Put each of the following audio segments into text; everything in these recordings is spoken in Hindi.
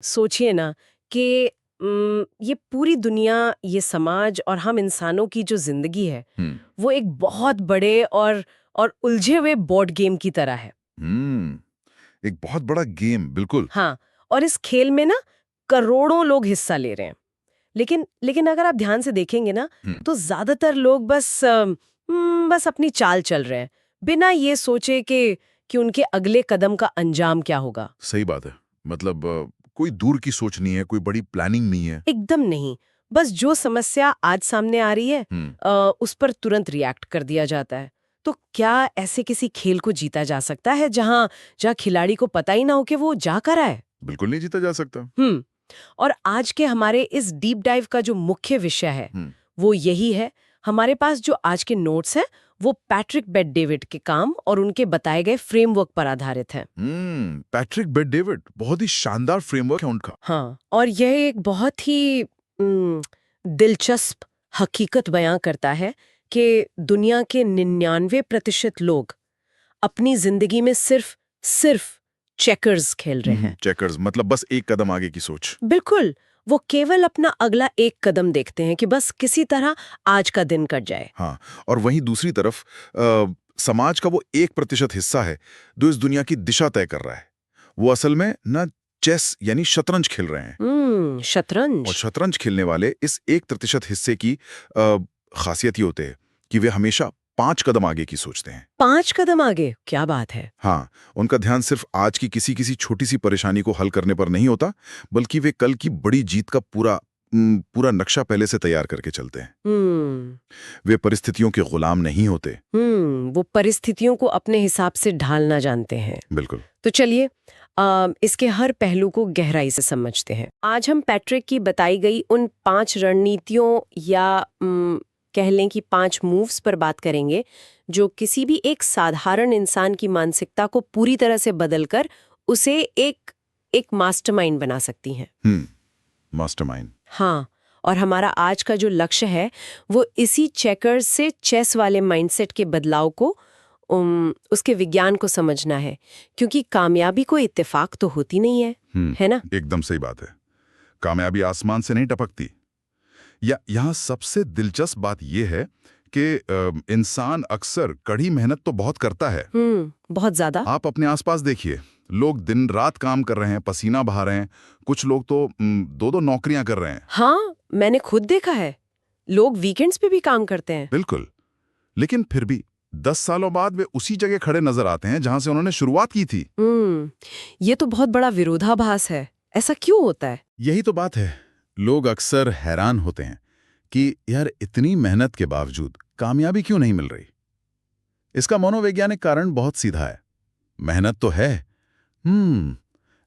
सोचिए ना कि ये पूरी दुनिया, ये समाज और हम इंसानों की जो जिंदगी है हम्म। वो एक बहुत बड़े और उलझे हुए बोर्ड गेम की तरह है। एक बहुत बड़ा गेम, बिल्कुल। हाँ, और इस खेल में ना करोड़ों लोग हिस्सा ले रहे हैं। लेकिन लेकिन अगर आप ध्यान से देखेंगे ना, हम्म। तो ज्यादातर लोग बस अपनी चाल चल रहे हैं, बिना ये सोचे कि उनके अगले कदम का अंजाम क्या होगा। सही बात है। मतलब कोई दूर की सोच नहीं है, कोई बड़ी प्लानिंग नहीं है। एकदम नहीं। बस जो समस्या आज सामने आ रही है हम्म। उस पर तुरंत रिएक्ट कर दिया जाता है। तो क्या ऐसे किसी खेल को जीता जा सकता है जहां जहां खिलाड़ी को पता ही ना हो कि वो जा कर आए? बिल्कुल नहीं जीता जा सकता। हम्म। और आज के हमारे इस डीप डाइव का जो मुख्य विषय है हम्म। वो यही है। हमारे पास जो आज के नोट्स हैं वो पैट्रिक बेट डेविड के काम और उनके बताए गए फ्रेमवर्क पर आधारित हैं। पैट्रिक बेट डेविड, बहुत ही शानदार फ्रेमवर्क है उनका। हाँ, और यह एक बहुत ही दिलचस्प हकीकत बयां करता है कि दुनिया के 99% लोग अपनी जिंदगी में सिर्फ सिर्फ चेकर्स खेल रहे हैं। चेकर्स मतलब बस एक कदम आगे की सोच। बिल्कुल। वो केवल अपना अगला एक कदम देखते हैं कि बस किसी तरह आज का दिन कट जाए। हाँ। और वहीं दूसरी तरफ समाज का वो 1% हिस्सा है जो इस दुनिया की दिशा तय कर रहा है। वो असल में ना चेस यानी शतरंज खेल रहे हैं। और शतरंज। शतरंज खेलने वाले इस 1% हिस्से की खासियत ये होते हैं कि वे हमेशा 5 कदम आगे की सोचते हैं। 5 कदम आगे, क्या बात है। हाँ, उनका ध्यान सिर्फ आज की किसी किसी छोटी सी परेशानी को हल करने पर नहीं होता, बल्कि वे कल की बड़ी जीत का पूरा नक्शा पहले से तैयार करके चलते हैं। हम्म। वे परिस्थितियों के गुलाम नहीं होते। वो परिस्थितियों को अपने हिसाब से ढालना जानते हैं। बिल्कुल। तो चलिए इसके हर पहलू को गहराई से समझते हैं। आज हम पैट्रिक की बताई गई उन 5 रणनीतियों या कह लें कि 5 मूव्स पर बात करेंगे जो किसी भी एक साधारण इंसान की मानसिकता को पूरी तरह से बदलकर उसे एक मास्टरमाइंड बना सकती हैं। मास्टरमाइंड। हाँ, और हमारा आज का जो लक्ष्य है वो इसी चेकर्स से चेस वाले माइंडसेट के बदलाव को उसके विज्ञान को समझना है, क्योंकि कामयाबी कोई इत्तेफाक तो होती नहीं है, है ना? एकदम सही बात है। कामयाबी आसमान से नहीं टपकती। यहाँ सबसे दिलचस्प बात यह है कि इंसान अक्सर कड़ी मेहनत तो बहुत करता है। बहुत ज्यादा। आप अपने आसपास देखिए, लोग दिन रात काम कर रहे हैं, पसीना बहा रहे हैं। कुछ लोग तो 2-2 नौकरियां कर रहे हैं। हाँ, मैंने खुद देखा है। लोग वीकेंड्स पे भी काम करते हैं। बिल्कुल। लेकिन फिर भी 10 सालों बाद वे उसी जगह खड़े नजर आते हैं जहां से उन्होंने शुरुआत की थी। ये तो बहुत बड़ा विरोधाभास है। ऐसा क्यों होता है? यही तो बात है। लोग अक्सर हैरान होते हैं कि यार इतनी मेहनत के बावजूद कामयाबी क्यों नहीं मिल रही। इसका मनोवैज्ञानिक कारण बहुत सीधा है। मेहनत तो है,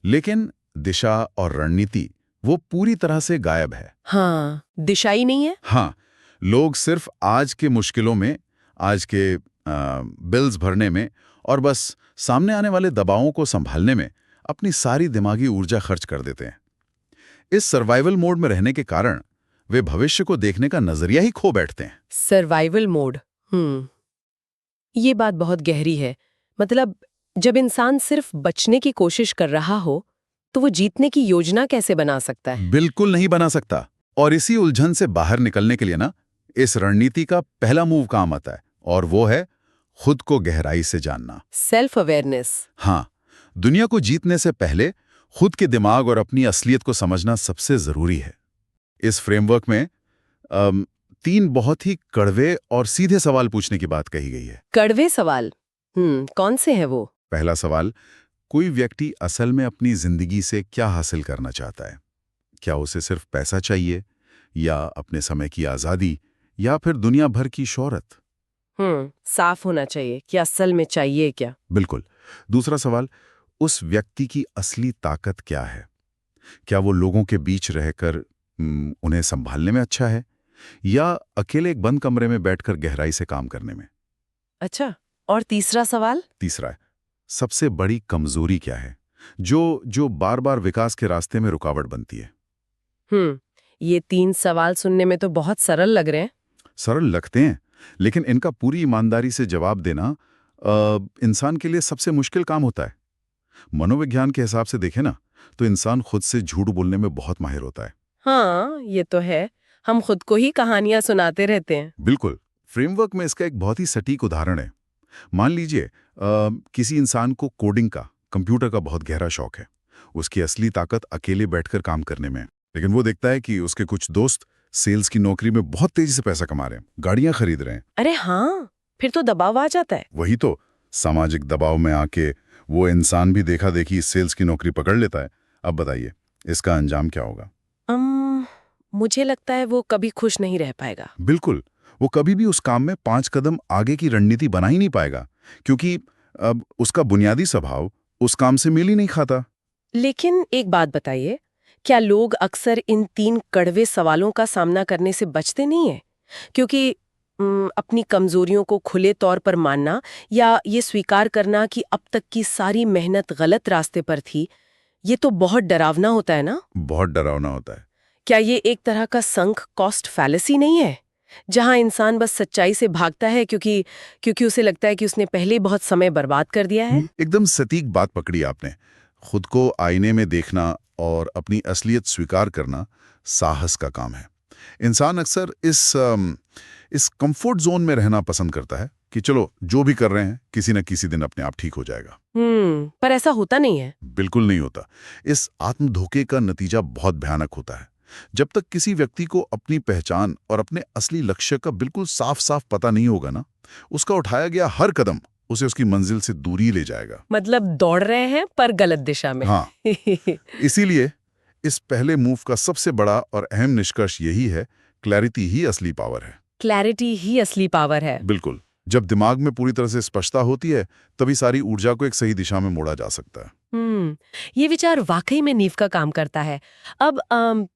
लेकिन दिशा और रणनीति वो पूरी तरह से गायब है। हाँ, दिशा ही नहीं है। हाँ, लोग सिर्फ आज के मुश्किलों में, आज के बिल्स भरने में और बस सामने आने वाले दबावों को संभालने में अपनी सारी दिमागी ऊर्जा खर्च कर देते हैं। इस सर्वाइवल मोड में रहने के कारण वे भविष्य को देखने का नजरिया ही खो बैठते हैं। Survival mode. ये बात बहुत गहरी है। मतलब जब इंसान सिर्फ बचने की कोशिश कर रहा हो तो वो जीतने की योजना कैसे बना सकता है? बिल्कुल नहीं बना सकता। और इसी उलझन से बाहर निकलने के लिए ना इस रणनीति का पहला मूव काम आता है, और वो है खुद को गहराई से जानना। Self awareness. हाँ, दुनिया को जीतने से पहले खुद के दिमाग और अपनी असलियत को समझना सबसे जरूरी है। इस फ्रेमवर्क में 3 बहुत ही कड़वे और सीधे सवाल पूछने की बात कही गई है। कड़वे सवाल? कौन से हैं वो? पहला सवाल, कोई व्यक्ति असल में अपनी जिंदगी से क्या हासिल करना चाहता है? क्या उसे सिर्फ पैसा चाहिए, या अपने समय की आजादी, या फिर दुनिया भर की शोहरत? साफ होना चाहिए कि असल में चाहिए क्या। बिल्कुल। दूसरा सवाल, उस व्यक्ति की असली ताकत क्या है? क्या वो लोगों के बीच रहकर उन्हें संभालने में अच्छा है, या अकेले एक बंद कमरे में बैठकर गहराई से काम करने में? अच्छा, और तीसरा सवाल? तीसरा है, सबसे बड़ी कमजोरी क्या है जो बार बार विकास के रास्ते में रुकावट बनती है? ये 3 सवाल सुनने में तो बहुत सरल लग रहे हैं। सरल लगते हैं, लेकिन इनका पूरी ईमानदारी से जवाब देना इंसान के लिए सबसे मुश्किल काम होता है। मनोविज्ञान के हिसाब से देखें ना, तो इंसान खुद से झूठ बोलने में बहुत माहिर होता है। हाँ, ये तो है। हम खुद को ही कहानियां सुनाते रहते हैं। बिल्कुल। फ्रेमवर्क में इसका एक बहुत ही सटीक उदाहरण है। मान लीजिए किसी इंसान को कोडिंग का, कंप्यूटर का बहुत गहरा शौक है। उसकी असली ताकत अकेले बैठकर काम करने में है। लेकिन वो देखता है कि उसके कुछ दोस्त सेल्स की नौकरी में बहुत तेजी से पैसा कमा रहे हैं, गाड़ियां खरीद रहे हैं। अरे हाँ, फिर तो दबाव आ जाता है। वही तो, सामाजिक दबाव में आके वो इंसान भी देखा देखी सेल्स की नौकरी पकड़ लेता है। अब बताइए, इसका अंजाम क्या होगा? मुझे लगता है वो कभी खुश नहीं रह पाएगा। बिल्कुल, वो कभी भी उस काम में 5 कदम आगे की रणनीति बना ही नहीं पाएगा, क्योंकि अब उसका बुनियादी स्वभाव उस काम से मेल ही नहीं खाता। लेकिन एक बात बताइए, क्या लोग अक्सर इन 3 कड़वे सवालों का सामना करने से बचते नहीं हैं? क्योंकि अपनी कमजोरियों को खुले तौर पर मानना या ये स्वीकार करना कि अब तक की सारी मेहनत गलत रास्ते पर थी, ये तो बहुत डरावना होता है ना? बहुत डरावना होता है। क्या ये एक तरह का संक कॉस्ट फैलेसी नहीं है, जहां इंसान बस सच्चाई से भागता है क्योंकि उसे लगता है कि उसने पहले ही बहुत समय बर्बाद कर दिया है? एकदम सटीक बात पकड़ी आपने। खुद को आईने में देखना और अपनी असलियत स्वीकार करना साहस का काम है। इंसान अक्सर इस कंफर्ट जोन में रहना पसंद करता है कि चलो जो भी कर रहे हैं किसी न किसी दिन अपने आप ठीक हो जाएगा। पर ऐसा होता नहीं है। बिल्कुल नहीं होता। इस आत्म धोखे का नतीजा बहुत भयानक होता है। जब तक किसी व्यक्ति को अपनी पहचान और अपने असली लक्ष्य का बिल्कुल साफ साफ पता नहीं होगा ना, उसका उठाया गया हर कदम उसे उसकी मंजिल से दूरी ले जाएगा। मतलब दौड़ रहे हैं पर गलत दिशा में। हाँ। इसीलिए इस पहले मूव का सबसे बड़ा और अहम निष्कर्ष यही है, क्लैरिटी ही असली पावर है। क्लैरिटी ही असली पावर है। बिल्कुल। जब दिमाग में पूरी तरह से स्पष्टता होती है, तभी सारी ऊर्जा को एक सही दिशा में मोड़ा जा सकता है। ये विचार वाकई में नींव का काम करता है। अब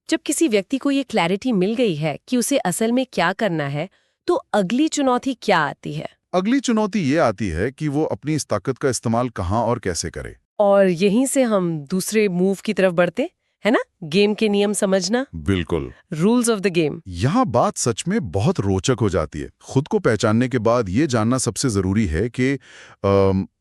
जब किसी व्यक्ति को ये क्लैरिटी मिल गई है कि उसे असल में क्या करना है, तो अगली चुनौती क्या आती है? अगली चुनौती ये आती है कि वो अपनी इस ताकत का इस्तेमाल कहाँ और कैसे करे। और यहीं से हम दूसरे मूव की तरफ बढ़ते है ना, गेम के नियम समझना। बिल्कुल, रूल्स ऑफ द गेम। यहाँ बात सच में बहुत रोचक हो जाती है। खुद को पहचानने के बाद ये जानना सबसे जरूरी है कि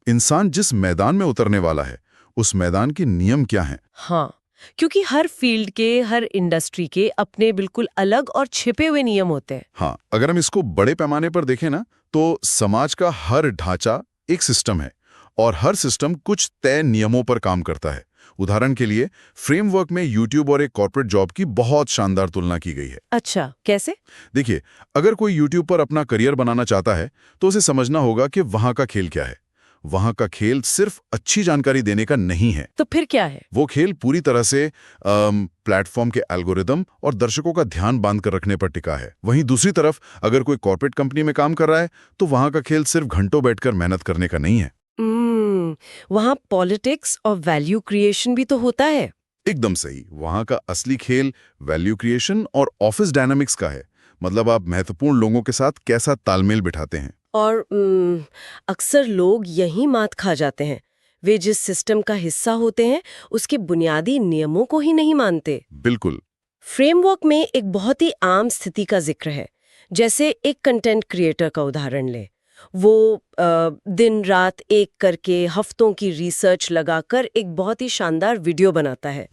इंसान जिस मैदान में उतरने वाला है, उस मैदान के नियम क्या हैं। हाँ, क्योंकि हर फील्ड के, हर इंडस्ट्री के अपने बिल्कुल अलग और छिपे हुए नियम होते हैं। हाँ, अगर हम इसको बड़े पैमाने पर देखें ना, तो समाज का हर ढांचा एक सिस्टम है और हर सिस्टम कुछ तय नियमों पर काम करता है। उदाहरण के लिए फ्रेमवर्क में यूट्यूब और एक कॉर्पोरेट जॉब की बहुत शानदार तुलना की गई है। अच्छा, कैसे? देखिए, अगर कोई यूट्यूब पर अपना करियर बनाना चाहता है, तो उसे समझना होगा कि वहां का खेल क्या है। वहां का खेल सिर्फ अच्छी जानकारी देने का नहीं है। तो फिर क्या है? वो खेल पूरी तरह से प्लेटफॉर्म के एल्गोरिदम और दर्शकों का ध्यान बांध कर रखने पर टिका है। वहीं दूसरी तरफ अगर कोई कॉर्पोरेट कंपनी में काम कर रहा है, तो वहां का खेल सिर्फ घंटों बैठकर मेहनत करने का नहीं है। वहां पॉलिटिक्स और वैल्यू क्रिएशन भी तो होता है। एकदम सही। वहां का असली खेल वैल्यू क्रिएशन और ऑफिस डायनामिक्स का है। मतलब आप महत्वपूर्ण लोगों के साथ कैसा तालमेल बिठाते हैं। और अक्सर लोग यही मात खा जाते हैं। वे जिस सिस्टम का हिस्सा होते हैं, उसके बुनियादी नियमों को ही नहीं मानते। बिल्कुल। फ्रेमवर्क में एक बहुत ही आम स्थिति का जिक्र है। जैसे एक कंटेंट क्रिएटर का उदाहरण लें। वो दिन रात एक करके हफ्तों की रिसर्च लगाकर एक बहुत ही शानदार वीडियो बनाता है।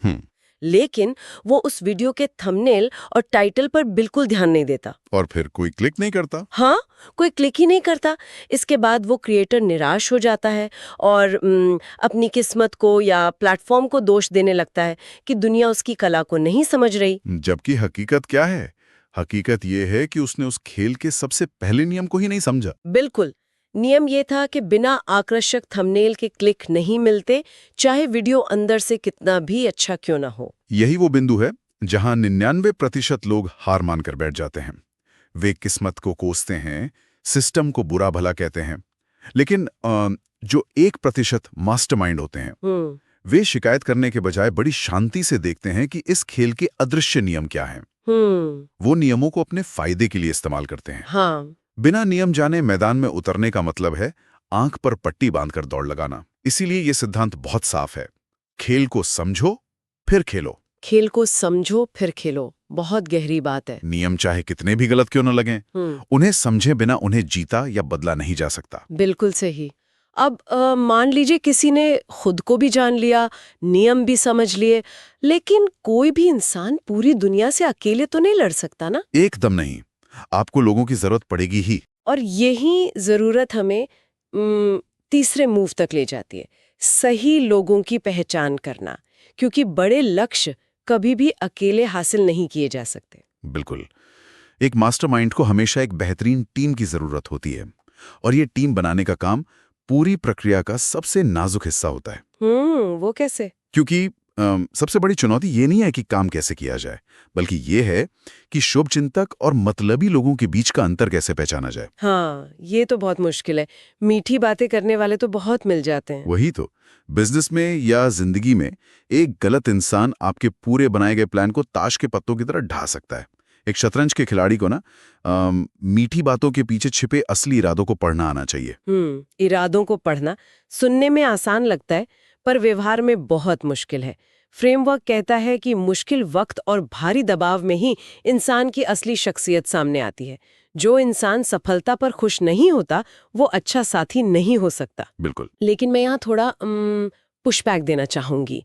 लेकिन वो उस वीडियो के थंबनेल और टाइटल पर बिल्कुल ध्यान नहीं देता। और फिर कोई क्लिक नहीं करता। हाँ, कोई क्लिक ही नहीं करता। इसके बाद वो क्रिएटर निराश हो जाता है और अपनी किस्मत को या प्लेटफॉर्म को दोष देने लगता है कि दुनिया उसकी कला को नहीं समझ रही। जबकि हकीकत क्या है? हकीकत ये है कि उसने उस खेल के सबसे पहले नियम को ही नहीं समझा। बिल्कुल। नियम ये था कि बिना आकर्षक थंबनेल के क्लिक नहीं मिलते, चाहे वीडियो अंदर से कितना भी अच्छा क्यों ना हो। यही वो बिंदु है जहां 99% लोग हार मानकर बैठ जाते हैं। वे किस्मत को कोसते हैं, सिस्टम को बुरा भला कहते हैं। लेकिन जो 1% मास्टरमाइंड होते हैं, वे शिकायत करने के बजाय बड़ी शांति से देखते हैं कि इस खेल के अदृश्य नियम क्या हैं। वो नियमों को अपने फायदे के लिए इस्तेमाल करते हैं। हाँ। बिना नियम जाने मैदान में उतरने का मतलब है आंख पर पट्टी बांधकर दौड़ लगाना। इसीलिए ये सिद्धांत बहुत साफ है। खेल को समझो, फिर खेलो। खेल को समझो, फिर खेलो। बहुत गहरी बात है। नियम चाहे कितने भी गलत क्यों न लगें, उन्हें समझे बिना उन्हें जीता या बदला नहीं जा सकता। बिल्कुल सही। अब मान लीजिए किसी ने खुद को भी जान लिया, नियम भी समझ लिए, लेकिन कोई भी इंसान पूरी दुनिया से अकेले तो नहीं लड़ सकता ना। एकदम नहीं। आपको लोगों की जरूरत पड़ेगी ही। और यही जरूरत हमें तीसरे मूव तक ले जाती है, सही लोगों की पहचान करना, क्योंकि बड़े लक्ष्य कभी भी अकेले हासिल नहीं किए जा सकते। बिल्कुल। एक मास्टरमाइंड को हमेशा एक बेहतरीन टीम की जरूरत होती है, और ये टीम बनाने का काम पूरी प्रक्रिया का सबसे नाजुक हिस्सा होता है। वो कैसे? क्योंकि सबसे बड़ी चुनौती ये नहीं है कि काम कैसे किया जाए, बल्कि ये है कि शुभचिंतक और मतलबी लोगों के बीच का अंतर कैसे पहचाना जाए। हाँ, ये तो बहुत मुश्किल है। मीठी बातें करने वाले तो बहुत मिल जाते हैं। वही तो, बिजनेस में या जिंदगी में एक गलत इंसान आपके पूरे बनाए गए प्लान को ताश के पत्तों की तरह ढा सकता है। एक शतरंज के खिलाड़ी को ना मीठी बातों के पीछे छिपे असली इरादों को पढ़ना आना चाहिए। इरादों को पढ़ना सुनने में आसान लगता है, पर व्यवहार में बहुत मुश्किल है। फ्रेमवर्क कहता है कि मुश्किल वक्त और भारी दबाव में ही इंसान की असली शख्सियत सामने आती है। जो इंसान सफलता पर खुश नहीं होता, वो अच्छा साथी नहीं हो सकता। बिल्कुल। लेकिन मैं यहाँ थोड़ा पुशबैक देना चाहूंगी।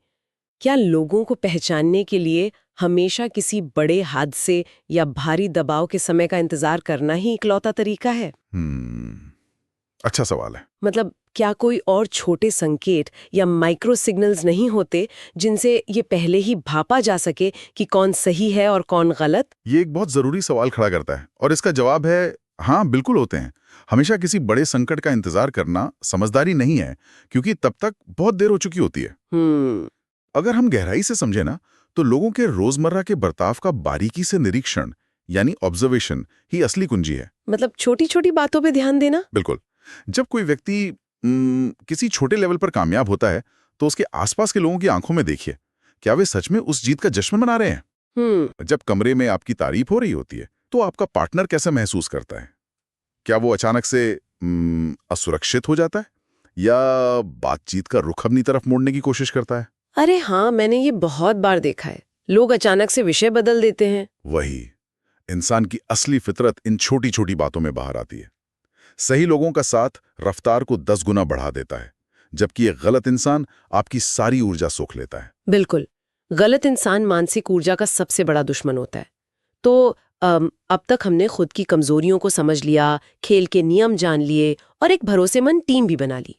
क्या लोगों को पहचानने के लिए हमेशा किसी बड़े हादसे या भारी दबाव के समय का इंतजार करना ही इकलौता तरीका है? अच्छा सवाल है। मतलब क्या कोई और छोटे संकेत या माइक्रो सिग्नल्स नहीं होते जिनसे ये पहले ही भापा जा सके कि कौन सही है और कौन गलत? ये एक बहुत जरूरी सवाल खड़ा करता है, और इसका जवाब है हाँ, बिल्कुल होते हैं। हमेशा किसी बड़े संकट का इंतजार करना समझदारी नहीं है, क्योंकि तब तक बहुत देर हो चुकी होती है। अगर हम गहराई से समझे ना, तो लोगों के रोजमर्रा के बर्ताव का बारीकी से निरीक्षण यानी ऑब्जर्वेशन ही असली कुंजी है। मतलब छोटी छोटी बातों पे ध्यान देना। बिल्कुल। जब कोई व्यक्ति किसी छोटे लेवल पर कामयाब होता है, तो उसके आसपास के लोगों की आंखों में देखिए, क्या वे सच में उस जीत का जश्न मना रहे हैं? जब कमरे में आपकी तारीफ हो रही होती है, तो आपका पार्टनर कैसा महसूस करता है? क्या वो अचानक से असुरक्षित हो जाता है, या बातचीत का रुख अपनी तरफ मोड़ने की कोशिश करता है? अरे हाँ, मैंने ये बहुत बार देखा है। लोग अचानक से विषय बदल देते हैं। वही, इंसान की असली फितरत इन छोटी छोटी बातों में बाहर आती है। सही लोगों का साथ रफ्तार को 10 गुना बढ़ा देता है, जबकि एक गलत इंसान आपकी सारी ऊर्जा सोख लेता है। बिल्कुल, गलत इंसान मानसिक ऊर्जा का सबसे बड़ा दुश्मन होता है। तो अब तक हमने खुद की कमजोरियों को समझ लिया, खेल के नियम जान लिए और एक भरोसेमंद टीम भी बना ली।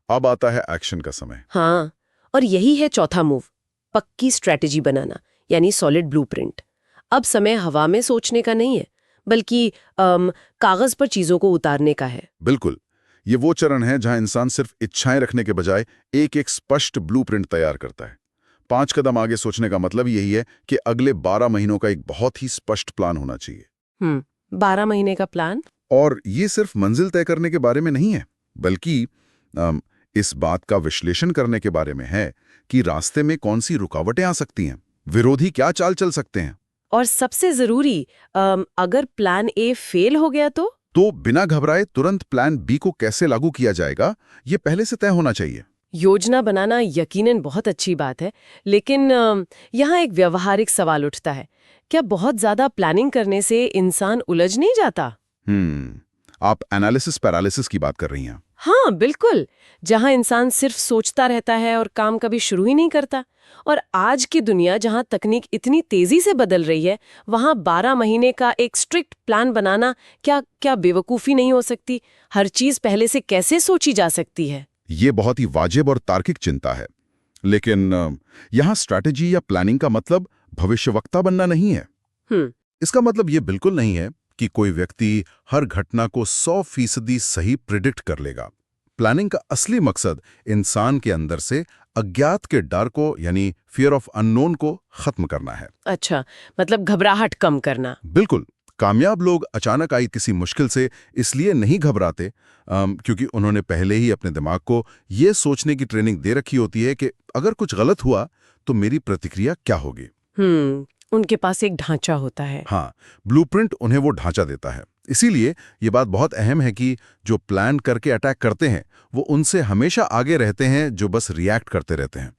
अब आता है एक्शन का समय। हाँ, और यही है चौथा मूव, पक्की स्ट्रेटेजी बनाना, यानी सॉलिड ब्लूप्रिंट। अब समय हवा में सोचने का नहीं है, बल्कि कागज पर चीजों को उतारने का है। बिल्कुल। ये वो चरण है जहां इंसान सिर्फ इच्छाएं रखने के बजाय एक एक स्पष्ट ब्लूप्रिंट तैयार करता है। 5 कदम आगे सोचने का मतलब यही है कि अगले 12 महीनों का एक बहुत ही स्पष्ट प्लान होना चाहिए। 12 महीने का प्लान? और ये सिर्फ मंजिल तय करने के बारे में नहीं है, बल्कि इस बात का विश्लेषण करने के बारे में है कि रास्ते में कौन सी रुकावटें आ सकती हैं, विरोधी क्या चाल चल सकते हैं। और सबसे जरूरी, अगर प्लान ए फेल हो गया तो बिना घबराए तुरंत प्लान बी को कैसे लागू किया जाएगा, ये पहले से तय होना चाहिए। योजना बनाना यकीनन बहुत अच्छी बात है, लेकिन यहाँ एक व्यावहारिक सवाल उठता है। क्या बहुत ज्यादा प्लानिंग करने से इंसान उलझ नहीं जाता? आप एनालिसिस पैरालिसिस की बात कर रही हैं। हाँ बिल्कुल, जहाँ इंसान सिर्फ सोचता रहता है और काम कभी शुरू ही नहीं करता। और आज की दुनिया जहाँ तकनीक इतनी तेजी से बदल रही है, वहाँ 12 महीने का एक स्ट्रिक्ट प्लान बनाना क्या बेवकूफ़ी नहीं हो सकती? हर चीज़ पहले से कैसे सोची जा सकती है? ये बहुत ही वाजिब और तार्किक चिंता है, लेकिन यहाँ स्ट्रैटेजी या प्लानिंग का मतलब भविष्यवक्ता बनना नहीं है। इसका मतलब ये बिल्कुल नहीं है कि कोई व्यक्ति हर घटना को 100% सही प्रिडिक्ट कर लेगा। प्लानिंग का असली मकसद इंसान के अंदर से अज्ञात के डर को, यानी फियर ऑफ अननोन को खत्म करना है। अच्छा, मतलब घबराहट कम करना। बिल्कुल। कामयाब लोग अचानक आई किसी मुश्किल से इसलिए नहीं घबराते क्योंकि उन्होंने पहले ही अपने दिमाग को ये सोचने की ट्रेनिंग दे रखी होती है कि अगर कुछ गलत हुआ तो मेरी प्रतिक्रिया क्या होगी। उनके पास एक ढांचा होता है। हाँ, ब्लूप्रिंट उन्हें वो ढांचा देता है। इसीलिए ये बात बहुत अहम है कि जो प्लान करके अटैक करते हैं वो उनसे हमेशा आगे रहते हैं जो बस रिएक्ट करते रहते हैं।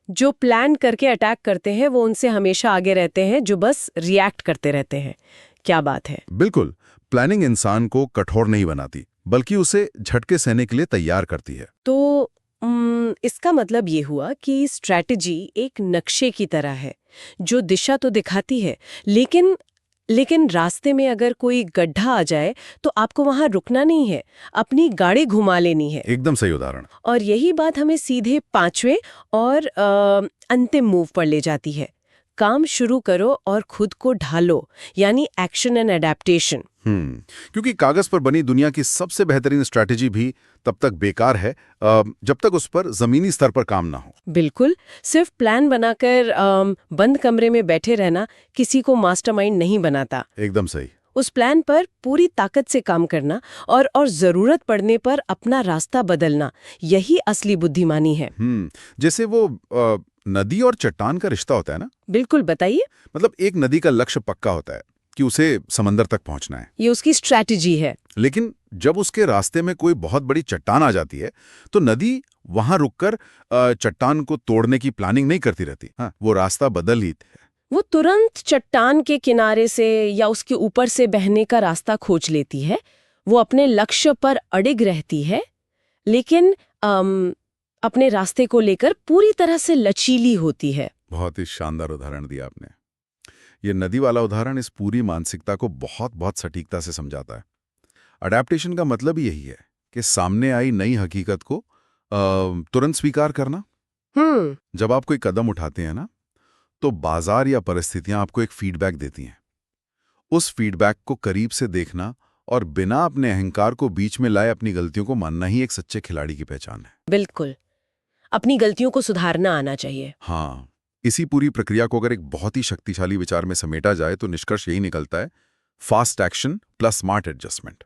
जो प्लान करके अटैक करते हैं वो उनसे हमेशा आगे रहते हैं जो बस रिएक्ट करते रहते हैं। क्या बात है। बिल्कुल। प्लानिंग इंसान को कठोर नहीं बनाती, बल्कि उसे झटके सहने के लिए तैयार करती है। तो इसका मतलब ये हुआ कि स्ट्रैटेजी एक नक्शे की तरह है जो दिशा तो दिखाती है, लेकिन रास्ते में अगर कोई गड्ढा आ जाए तो आपको वहां रुकना नहीं है, अपनी गाड़ी घुमा लेनी है। एकदम सही उदाहरण। और यही बात हमें सीधे पांचवें और अंतिम मूव पर ले जाती है। काम शुरू करो और खुद को ढालो, यानी एक्शन एंड एडेप्टेशन। क्योंकि कागज पर बनी दुनिया की सबसे बेहतरीन स्ट्रैटेजी भी तब तक बेकार है जब तक उस पर जमीनी स्तर पर काम ना हो। बिल्कुल, सिर्फ प्लान बनाकर बंद कमरे में बैठे रहना किसी को मास्टरमाइंड नहीं बनाता। एकदम सही। उस प्लान पर पूरी ताकत से काम करना और जरूरत पड़ने पर अपना रास्ता बदलना, यही असली बुद्धिमानी है। जैसे वो नदी और चट्टान का रिश्ता होता है ना। बिल्कुल, बताइए। मतलब एक नदी का लक्ष्य पक्का होता है कि उसे समंदर तक पहुंचना है, ये उसकी स्ट्रैटेजी है। लेकिन जब उसके रास्ते में कोई बहुत बड़ी चट्टान आ जाती है तो नदी वहां रुककर चट्टान को तोड़ने की प्लानिंग नहीं करती रहती। हाँ, वो रास्ता बदल ही वो तुरंत चट्टान के किनारे से या उसके ऊपर से बहने का रास्ता खोज लेती है। वो अपने लक्ष्य पर अडिग रहती है, लेकिन अपने रास्ते को लेकर पूरी तरह से लचीली होती है। बहुत ही शानदार उदाहरण दिया आपने। ये नदी वाला उदाहरण इस पूरी मानसिकता को बहुत सटीकता से समझाता है। अडैप्टेशन का मतलब यही है कि सामने आई नई हकीकत को तुरंत स्वीकार करना। जब आप कोई कदम उठाते हैं ना, तो बाजार या परिस्थितियां आपको एक फीडबैक देती हैं। उस फीडबैक को करीब से देखना और बिना अपने अहंकार को बीच में लाए अपनी गलतियों को मानना ही एक सच्चे खिलाड़ी की पहचान है। बिल्कुल, अपनी गलतियों को सुधारना आना चाहिए। हाँ, इसी पूरी प्रक्रिया को अगर एक बहुत ही शक्तिशाली विचार में समेटा जाए तो निष्कर्ष यही निकलता है: fast action plus smart adjustment.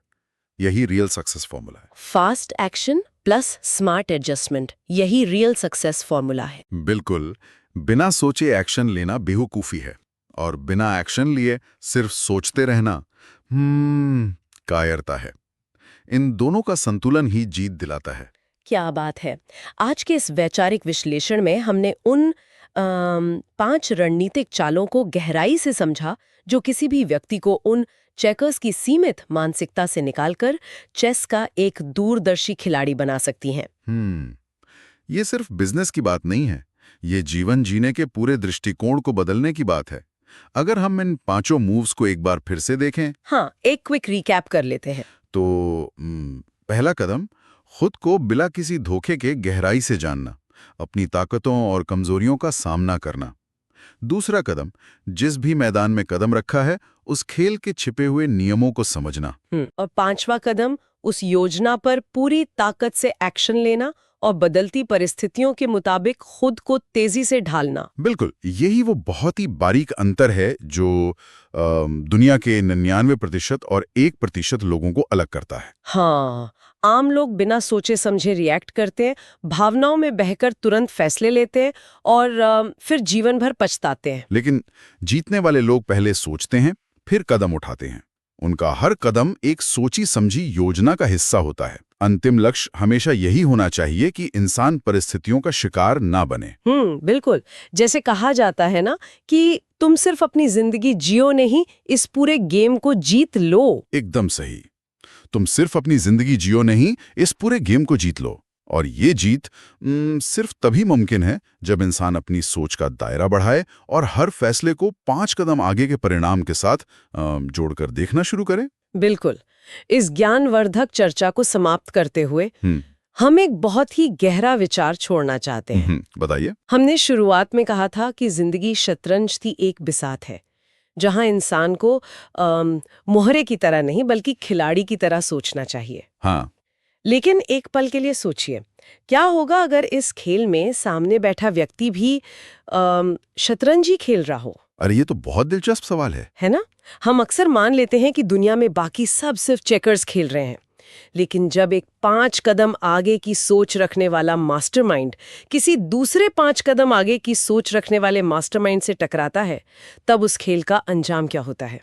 यही रियल सक्सेस फॉर्मूला है। Fast action plus smart adjustment, यही रियल सक्सेस फॉर्मूला है। बिल्कुल, बिना सोचे एक्शन लेना बेवकूफी है, और बिना एक्शन लिए सिर्फ सोचते रहना कायरता है। इन दोनों का संतुलन ही जीत दिलाता है। क्या बात है। आज के इस वैचारिक विश्लेषण में हमने उन 5 रणनीतिक चालों को गहराई से समझा जो किसी भी व्यक्ति को उन चेकर्स की सीमित मानसिकता से निकालकर चेस का एक दूरदर्शी खिलाड़ी बना सकती हैं। ये सिर्फ बिजनेस की बात नहीं है, ये जीवन जीने के पूरे दृष्टिकोण को बदलने की बात है। अगर हम इन 5 मूव्स को एक बार फिर से देखें। हाँ, एक क्विक रिकैप कर लेते हैं। तो पहला कदम, खुद को बिना किसी धोखे के गहराई से जानना, अपनी ताकतों और कमजोरियों का सामना करना। दूसरा कदम, जिस भी मैदान में कदम रखा है उस खेल के छिपे हुए नियमों को समझना। और 5वां कदम, उस योजना पर पूरी ताकत से एक्शन लेना और बदलती परिस्थितियों के मुताबिक खुद को तेजी से ढालना। बिल्कुल, यही वो बहुत ही बारीक अंतर है जो दुनिया के 99% और 1% लोगों को अलग करता है। हाँ, आम लोग बिना सोचे समझे रिएक्ट करते हैं, भावनाओं में बहकर तुरंत फैसले लेते हैं और फिर जीवन भर पछताते हैं। लेकिन जीतने वाले लोग पहले सोचते हैं, फिर कदम उठाते हैं। उनका हर कदम एक सोची समझी योजना का हिस्सा होता है। अंतिम लक्ष्य हमेशा यही होना चाहिए कि इंसान परिस्थितियों का शिकार ना बने। बिल्कुल, जैसे कहा जाता है ना कि तुम सिर्फ अपनी जिंदगी जियो नहीं, इस पूरे गेम को जीत लो। एकदम सही, तुम सिर्फ अपनी जिंदगी जियो नहीं, इस पूरे गेम को जीत लो। और ये जीत सिर्फ तभी मुमकिन है जब इंसान अपनी सोच का दायरा बढ़ाए और हर फैसले को 5 कदम आगे के परिणाम के साथ जोड़कर देखना शुरू करे। बिल्कुल, इस ज्ञानवर्धक चर्चा को समाप्त करते हुए हम एक बहुत ही गहरा विचार छोड़ना चाहते हैं। बताइए। हमने शुरुआत में कहा था कि जिंदगी शतरंज की एक बिसात है, जहां इंसान को मोहरे की तरह नहीं बल्कि खिलाड़ी की तरह सोचना चाहिए। हाँ, लेकिन एक पल के लिए सोचिए, क्या होगा अगर इस खेल में सामने बैठा व्यक्ति भी शतरंज ही खेल रहा हो? अरे ये तो बहुत दिलचस्प सवाल है ना? हम अक्सर मान लेते हैं कि दुनिया में बाकी सब सिर्फ चेकर्स खेल रहे हैं, लेकिन जब एक 5 कदम आगे की सोच रखने वाला मास्टरमाइंड किसी दूसरे 5 कदम आगे की सोच रखने वाले मास्टरमाइंड से टकराता है, तब उस खेल का अंजाम क्या होता है?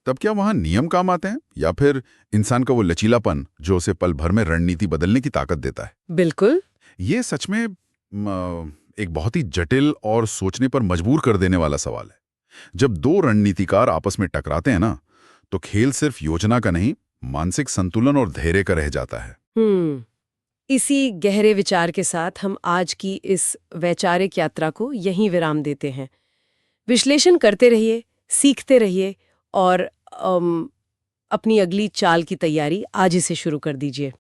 तब क्या वहां नियम काम आते हैं या फिर इंसान का वो लचीलापन जो उसे पल भर में रणनीति बदलने की ताकत देता है? बिल्कुल, ये सच में एक बहुत ही जटिल और सोचने पर मजबूर कर देने वाला सवाल है। जब 2 रणनीतिकार आपस में टकराते हैं ना, तो खेल सिर्फ योजना का नहीं मानसिक संतुलन और धैर्य का रह जाता है। इसी गहरे विचार के साथ हम आज की इस वैचारिक यात्रा को यहीं विराम देते हैं। विश्लेषण करते रहिए, सीखते रहिए और अपनी अगली चाल की तैयारी आज ही से शुरू कर दीजिए।